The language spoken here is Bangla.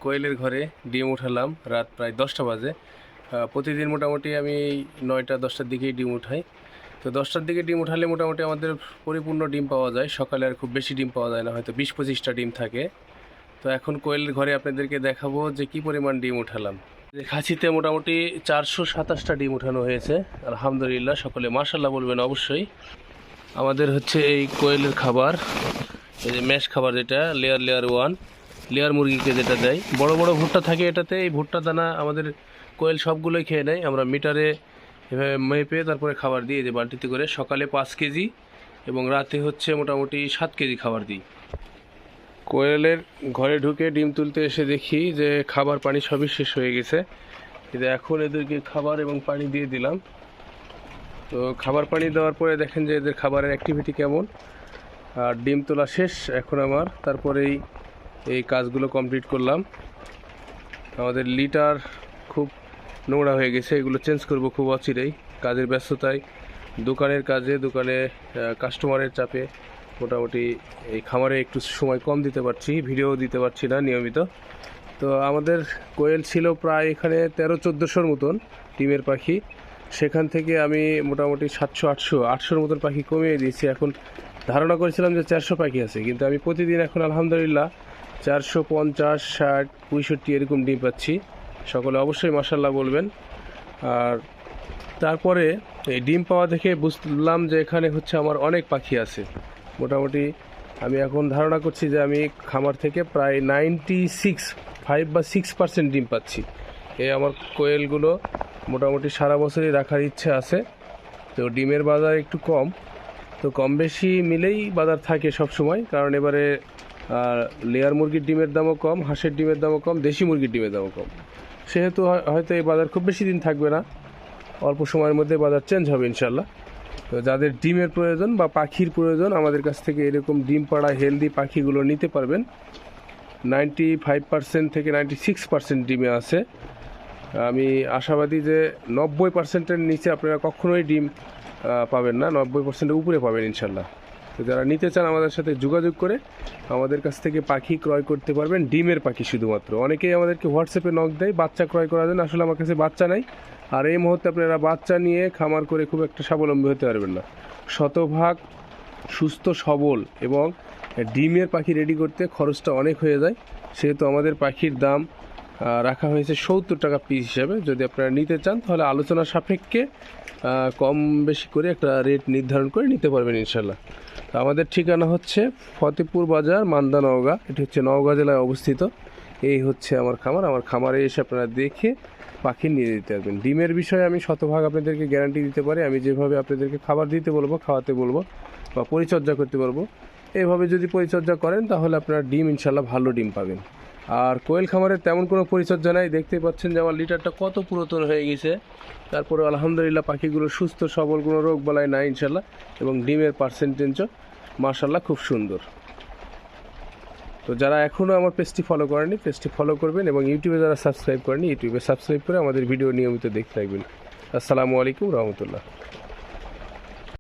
কোয়েলের ঘরে ডিম উঠালাম রাত প্রায় 10টা বাজে। প্রতিদিন মোটামুটি আমি 9টা-10টার দিকেই ডিম উঠাই। তো 10টার দিকে ডিম উঠালে মোটামুটি আমাদের পরিপূর্ণ ডিম পাওয়া যায়। সকালে আর খুব বেশি ডিম পাওয়া যায় না, হয়তো 20-25টা ডিম থাকে। তো এখন কোয়েলের ঘরে আপনাদেরকে দেখাবো যে কি পরিমাণ ডিম উঠালাম। খাঁচিতে মোটামুটি 427টা ডিম উঠানো হয়েছে। আলহামদুলিল্লাহ, সকলে মাশাল্লাহ বলবেন অবশ্যই। আমাদের হচ্ছে এই কোয়েলের খাবার, এই যে ম্যাশ খাবার, যেটা লেয়ার 1 লেয়ার মুরগিকে যেটা দেয়, বড় বড় ভুট্টা থাকে এটাতে। এই ভুট্টা দানা আমাদের কোয়েল সবগুলোই খেয়ে নেয়। আমরা মিটারে এভাবে মেপে তারপরে খাবার দিই, যে বালতিতে করে। সকালে 5 কেজি এবং রাতে হচ্ছে মোটামুটি 7 কেজি খাবার দিই। কোয়েলের ঘরে ঢুকে ডিম তুলতে এসে দেখি যে খাবার পানি সবই শেষ হয়ে গেছে। কিন্তু এখন এদেরকে খাবার এবং পানি দিয়ে দিলাম। তো খাবার পানি দেওয়ার পরে দেখেন যে এদের খাবারের অ্যাক্টিভিটি কেমন। আর ডিম তোলা শেষ এখন আমার। তারপরেই এই কাজগুলো কমপ্লিট করলাম। আমাদের লিটার খুব নোংরা হয়ে গেছে, এগুলো চেঞ্জ করব খুব অচিরেই। কাজের ব্যস্ততায়, দোকানের কাজে, দোকানে কাস্টমারের চাপে মোটামুটি এই খামারে একটু সময় কম দিতে পারছি, ভিডিও দিতে পারছি না নিয়মিত। তো আমাদের কোয়েল ছিল প্রায় এখানে 1300-1400-র মতন ডিমের পাখি। সেখান থেকে আমি মোটামুটি 700-800-800-র মতন পাখি কমিয়ে দিয়েছি। এখন ধারণা করেছিলাম যে 400 পাখি আছে, কিন্তু আমি প্রতিদিন এখন আলহামদুলিল্লাহ 450, 60, 65 এরকম ডিম পাচ্ছি। সকলে অবশ্যই মাশাল্লাহ বলবেন। আর তারপরে এই ডিম পাওয়া দেখে বুঝলাম যে এখানে হচ্ছে আমার অনেক পাখি আছে। মোটামুটি আমি এখন ধারণা করছি যে আমি খামার থেকে প্রায় 96 ডিম পাচ্ছি। এই আমার কোয়েলগুলো মোটামুটি সারা বছরই রাখার ইচ্ছে আছে। তো ডিমের বাজার একটু কম, তো কম বেশি মিলেই বাজার থাকে সব সময়। কারণ এবারে লেয়ার মুরগির ডিমের দামও কম, হাঁসের ডিমের দামও কম, দেশি মুরগির ডিমের দামও কম। সেহেতু হয়তো এই বাজার খুব বেশি দিন থাকবে না, অল্প সময়ের মধ্যে বাজার চেঞ্জ হবে ইনশাল্লাহ। তো যাদের ডিমের প্রয়োজন বা পাখির প্রয়োজন, আমাদের কাছ থেকে এরকম ডিম পাড়া হেলদি পাখিগুলো নিতে পারবেন। 95% থেকে 96% ডিমে আছে। আমি আশাবাদী যে 90%-এর নিচে আপনারা কখনোই ডিম পাবেন না, 90%-এর উপরে পাবেন ইনশাল্লাহ। তো যারা নিতে চান আমাদের সাথে যোগাযোগ করে আমাদের কাছ থেকে পাখি ক্রয় করতে পারবেন, ডিমের পাখি শুধুমাত্র। অনেকেই আমাদেরকে হোয়াটসঅ্যাপে নক দেয় বাচ্চা ক্রয় করার জন্য। আসলে আমার কাছে বাচ্চা নাই, আর এই মুহূর্তে আপনারা বাচ্চা নিয়ে খামার করে খুব একটা স্বাবলম্বী হতে পারবেন না। শতভাগ সুস্থ সবল এবং ডিমের পাখি রেডি করতে খরচটা অনেক হয়ে যায়। সেহেতু আমাদের পাখির দাম রাখা হয়েছে 70 টাকা পিস হিসাবে। যদি আপনারা নিতে চান তাহলে আলোচনা সাপেক্ষে কম বেশি করে একটা রেট নির্ধারণ করে নিতে পারবেন ইনশাল্লাহ। আমাদের ঠিকানা হচ্ছে ফতেপুর বাজার, মান্দা, নওগাঁ। এটি হচ্ছে নওগাঁ জেলায় অবস্থিত। এই হচ্ছে আমার খামার। আমার খামারে এসে আপনারা দেখে পাখি নিয়ে দিতে পারবেন। ডিমের বিষয়ে আমি শতভাগ আপনাদেরকে গ্যারান্টি দিতে পারি। আমি যেভাবে আপনাদেরকে খাবার দিতে বলবো, খাওয়াতে বলবো বা পরিচর্যা করতে পারবো, এইভাবে যদি পরিচর্যা করেন তাহলে আপনারা ডিম ইনশাল্লাহ ভালো ডিম পাবেন। আর কোয়েল খামারের তেমন কোনো পরিচর্যা নাই। দেখতেই পাচ্ছেন যে আমার লিটারটা কত পুরাতন হয়ে গেছে। তারপরে আলহামদুলিল্লাহ পাখিগুলো সুস্থ সবল, কোনো রোগ বালাই নাই ইনশাল্লাহ। এবং ডিমের পার্সেন্টেজও মাশাল্লাহ খুব সুন্দর। তো যারা এখনও আমার পেজটি ফলো করেনি, পেজটি ফলো করবেন। এবং ইউটিউবে যারা সাবস্ক্রাইব করেনি, ইউটিউবে সাবস্ক্রাইব করে আমাদের ভিডিও নিয়মিত দেখতে থাকবেন। আসসালামু আলাইকুম রহমতুল্লাহ।